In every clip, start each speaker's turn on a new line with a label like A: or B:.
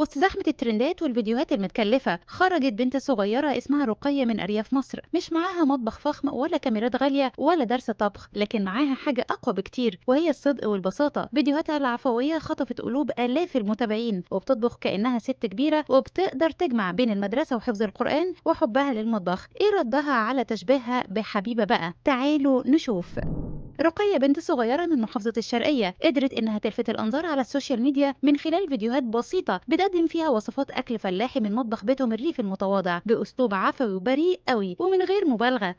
A: وسط زحمة الترندات والفيديوهات المتكلفة خرجت بنت صغيرة اسمها رقية من أرياف مصر، مش معاها مطبخ فخم ولا كاميرات غالية ولا درس طبخ، لكن معاها حاجة أقوى بكتير وهي الصدق والبساطة. فيديوهاتها العفوية خطفت قلوب آلاف المتابعين، وبتطبخ كأنها ست كبيرة وبتقدر تجمع بين المدرسة وحفظ القرآن وحبها للمطبخ. ايه ردها على تشبيهها بحبيبة بقى؟ تعالوا نشوف. رقية بنت صغيرة من محافظة الشرقية قدرت إنها تلفت الأنظار على السوشيال ميديا من خلال فيديوهات بسيطة بتقدم فيها وصفات أكل فلاحي من مطبخ بيتهم الريف المتواضع بأسلوب عفوي وبريء قوي ومن غير مبالغة.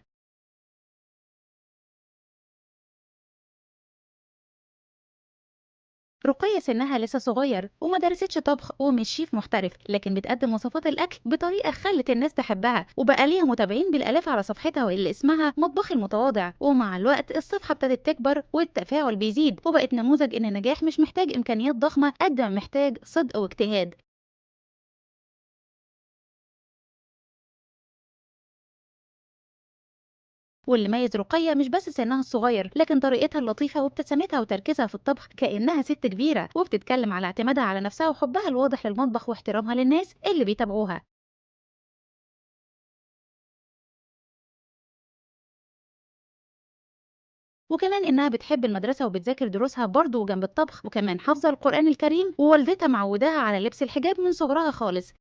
A: رقية سنها لسه صغير وما درستش طبخ ومش شيف محترف، لكن بتقدم وصفات الأكل بطريقة خلت الناس تحبها وبقى ليها متابعين بالآلاف على صفحتها واللي اسمها مطبخ المتواضع. ومع الوقت الصفحة ابتدت تكبر والتفاعل بيزيد، وبقت نموذج إن النجاح مش محتاج إمكانيات ضخمة قد ما محتاج صدق واجتهاد. واللي ميز رقية مش بس سنها الصغير، لكن طريقتها اللطيفة وابتسامتها وتركيزها في الطبخ كأنها ست كبيرة، وبتتكلم على اعتمادها على نفسها وحبها الواضح للمطبخ واحترامها للناس اللي بيتابعوها. وكمان إنها بتحب المدرسة وبتذاكر دروسها برضه جنب الطبخ، وكمان حافظة القرآن الكريم ووالدتها معوداها على لبس الحجاب من صغرها خالص.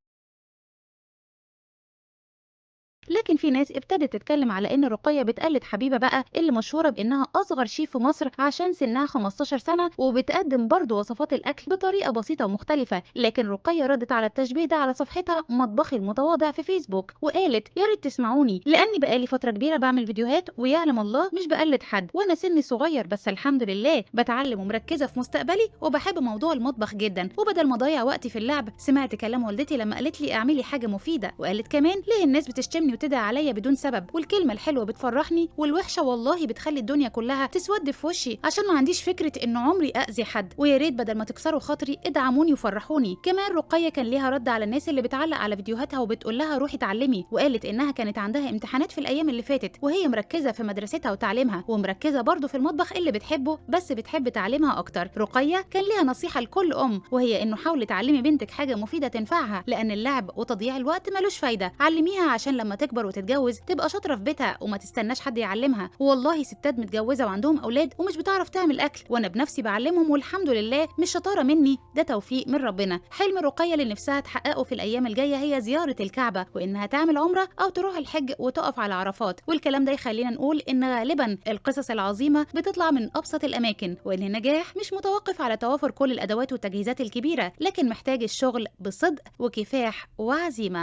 A: لكن في ناس ابتدت تتكلم على ان رقية بتقلد حبيبة بقى اللي مشهورة بانها اصغر شيف في مصر عشان سنها 15 سنة، وبتقدم برضه وصفات الاكل بطريقة بسيطة ومختلفة. لكن رقية ردت على التشبيه ده على صفحتها مطبخي المتواضع في فيسبوك وقالت يا ريت تسمعوني لاني بقالي فترة كبيرة بعمل فيديوهات ويعلم الله مش بقلد حد، وانا سني صغير بس الحمد لله بتعلم ومركزة في مستقبلي وبحب موضوع المطبخ جدا، وبدل ما اضيع وقتي في اللعب سمعت كلام والدتي لما قالت لي اعملي حاجة مفيدة. وقالت كمان ليه الناس بتشتمني وتدعي عليا بدون سبب، والكلمة الحلوة بتفرحني والوحشة والله بتخلي الدنيا كلها تسود في وشي، عشان ما عنديش فكرة ان عمري اذي حد، ويا ريت بدل ما تكسروا خاطري ادعموني وفرحوني. كمان رقية كان ليها رد على الناس اللي بتعلق على فيديوهاتها وبتقول لها روحي اتعلمي، وقالت انها كانت عندها امتحانات في الايام اللي فاتت وهي مركزة في مدرستها وتعليمها، ومركزة برضه في المطبخ اللي بتحبه بس بتحب تعليمها اكتر. رقية كان ليها نصيحة لكل ام، وهي انه حاولي تعلمي بنتك حاجة مفيدة تنفعها، لان اللعب وتضييع الوقت ملوش فايدة. علميها عشان لما تكبر وتتجوز تبقى شاطرة في بيتها وما تستناش حد يعلمها. والله ستات متجوزة وعندهم اولاد ومش بتعرف تعمل اكل وانا بنفسي بعلمهم والحمد لله مش شطارة مني، ده توفيق من ربنا. حلم رقية اللي نفسها تحققه في الايام الجاية هي زيارة الكعبة، وانها تعمل عمرة او تروح الحج وتقف على عرفات. والكلام ده يخلينا نقول ان غالبا القصص العظيمة بتطلع من ابسط الاماكن، وان النجاح مش متوقف على توافر كل الادوات والتجهيزات الكبيرة، لكن محتاج الشغل بصدق وكفاح وعزيمة.